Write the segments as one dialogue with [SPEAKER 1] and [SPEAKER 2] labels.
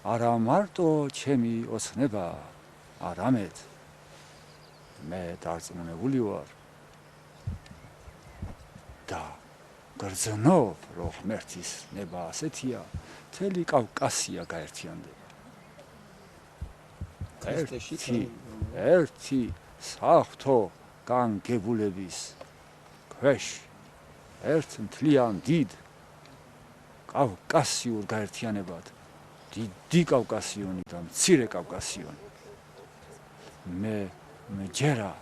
[SPEAKER 1] არა მარტო ჩემი ოცნება, არამედ მე დარწმუნებული ვარ და გრძნობ, რომ ღმერთის ნება ასეთია, მთელი კავკასია გაერთიანდება. ერთი საღვთო განგებულების ქვეშ, ერთ მთლიან დიდ კავკასიურ გაერთიანებად, დიდი კავკასიონი და მცირე კავკასიონი. მე მჯერა,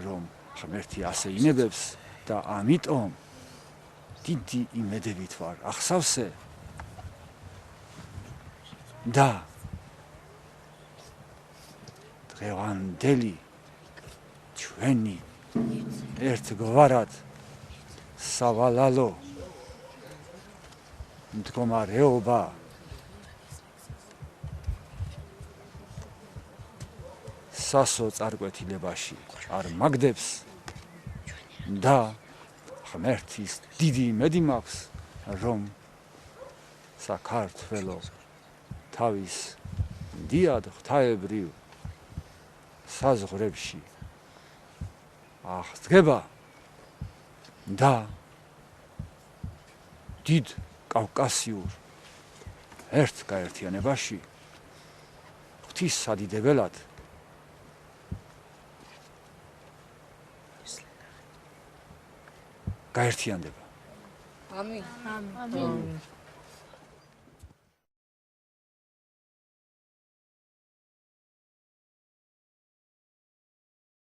[SPEAKER 1] რომ ღმერთი ასე ინებებს და ამიტომ დიდი იმედებით ვარ ახსავსე და დღევანდელი ჩვენი ერთგვარად სავალალო მდგომარეობა სასო წარკვეთილებაში არ მაგდებს და ღმერთის დიდი იმედი მაქვს, რომ საქართველო თავის დიდ ღვთაებრივ საზღვრებში აღდგება და დიდ კავკასიურ ერთ გაერთიანებაში ღვთის სადიდებელად გაერთიანდება.
[SPEAKER 2] ამინ.